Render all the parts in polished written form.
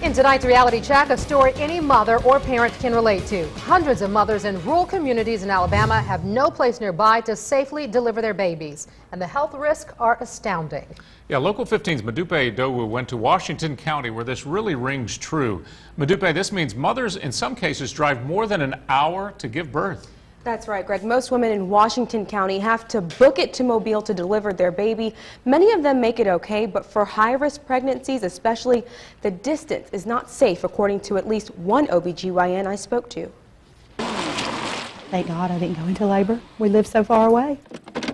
In tonight's reality check, a story any mother or parent can relate to. Hundreds of mothers in rural communities in Alabama have no place nearby to safely deliver their babies, and the health risks are astounding. Yeah, Local 15's Modupe Dowu went to Washington County where this really rings true. Modupe, this means mothers in some cases drive more than an hour to give birth. That's right, Greg. Most women in Washington County have to book it to Mobile to deliver their baby. Many of them make it okay, but for high-risk pregnancies especially, the distance is not safe, according to at least one OBGYN I spoke to. Thank God I didn't go into labor. We live so far away.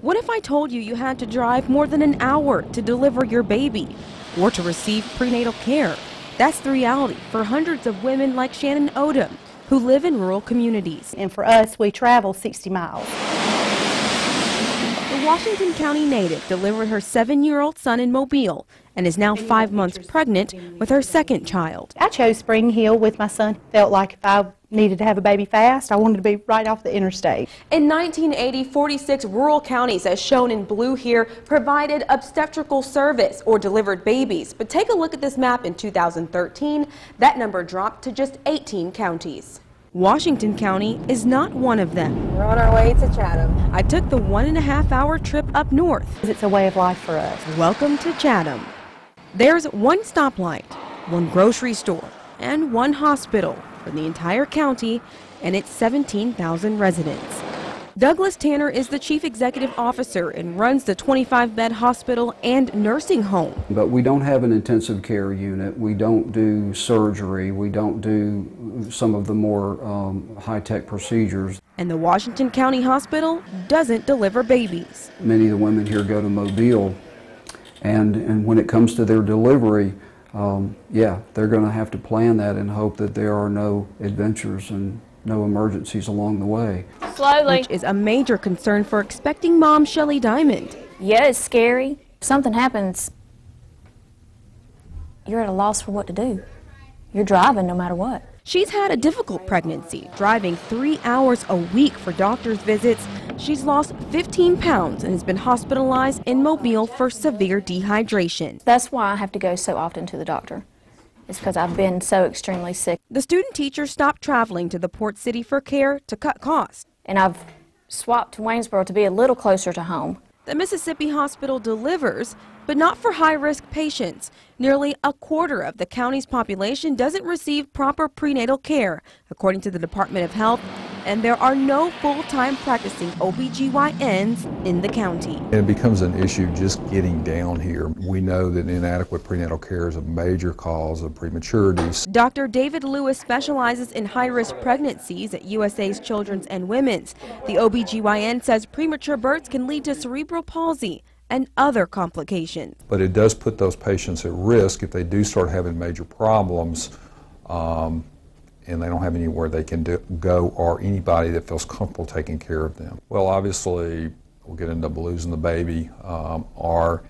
What if I told you you had to drive more than an hour to deliver your baby or to receive prenatal care? That's the reality for hundreds of women like Shannon Odom, who live in rural communities. And for us, we travel 60 miles. The Washington County native delivered her 7-year-old son in Mobile and is now 5 months pregnant with her second child. I chose Springhill with my son. Felt like if I needed to have a baby fast, I wanted to be right off the interstate. In 1980, 46 rural counties, as shown in blue here, provided obstetrical service or delivered babies. But take a look at this map in 2013. That number dropped to just 18 counties. Washington County is not one of them. We're on our way to Chatham. I took the 1.5-hour trip up north. It's a way of life for us. Welcome to Chatham. There's one stoplight, one grocery store, and one hospital for the entire county and its 17,000 residents. Douglas Tanner is the chief executive officer and runs the 25-bed hospital and nursing home. But we don't have an intensive care unit. We don't do surgery. We don't do some of the more high-tech procedures. And the Washington County Hospital doesn't deliver babies. Many of the women here go to Mobile, and when it comes to their delivery, yeah, they're going to have to plan that and hope that there are no adventures and no emergencies along the way. Slowly. Which is a major concern for expecting mom Shelley Diamond. Yeah, it's scary. If something happens, you're at a loss for what to do. You're driving no matter what. She's had a difficult pregnancy, driving 3 hours a week for doctor's visits. She's lost 15 pounds and has been hospitalized in Mobile for severe dehydration. That's why I have to go so often to the doctor. It's because I've been so extremely sick. The student teacher stopped traveling to the port city for care to cut costs. And I've swapped to Waynesboro to be a little closer to home. The Mississippi hospital delivers, but not for high-risk patients. Nearly a quarter of the county's population doesn't receive proper prenatal care, according to the Department of Health, and there are no full-time practicing OBGYNs in the county. It becomes an issue just getting down here. We know that inadequate prenatal care is a major cause of prematurities. Dr. David Lewis specializes in high-risk pregnancies at USA's Children's and Women's. The OBGYN says premature births can lead to cerebral palsy and other complications. But it does put those patients at risk if they do start having major problems and they don't have anywhere they can go or anybody that feels comfortable taking care of them. Well, obviously, we'll get into losing the baby, or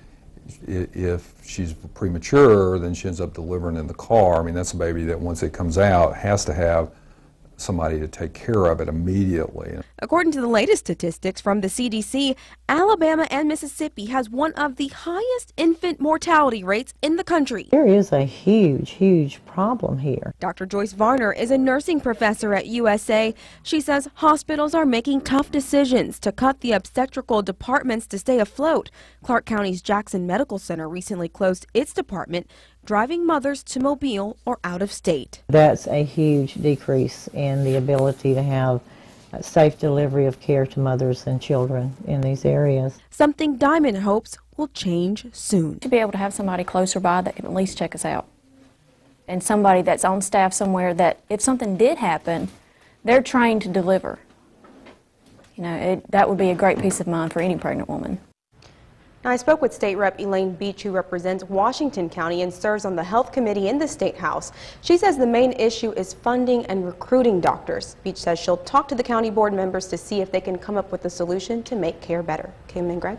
if she's premature, then she ends up delivering in the car. I mean, that's a baby that once it comes out has to have somebody to take care of it immediately. According to the latest statistics from the CDC, Alabama and Mississippi has one of the highest infant mortality rates in the country. There is a huge problem here. Dr. Joyce Varner is a nursing professor at USA. She says hospitals are making tough decisions to cut the obstetrical departments to stay afloat. Clarke County's Jackson Medical Center recently closed its department, driving mothers to Mobile or out of state. That's a huge decrease in the ability to have safe delivery of care to mothers and children in these areas. Something Diamond hopes will change soon. To be able to have somebody closer by that can at least check us out. And somebody that's on staff somewhere that if something did happen, they're trained to deliver. You know, that would be a great peace of mind for any pregnant woman. Now, I spoke with State Rep Elaine Beech, who represents Washington County and serves on the Health Committee in the State House. She says the main issue is funding and recruiting doctors. Beech says she'll talk to the county board members to see if they can come up with a solution to make care better. Kim and Greg.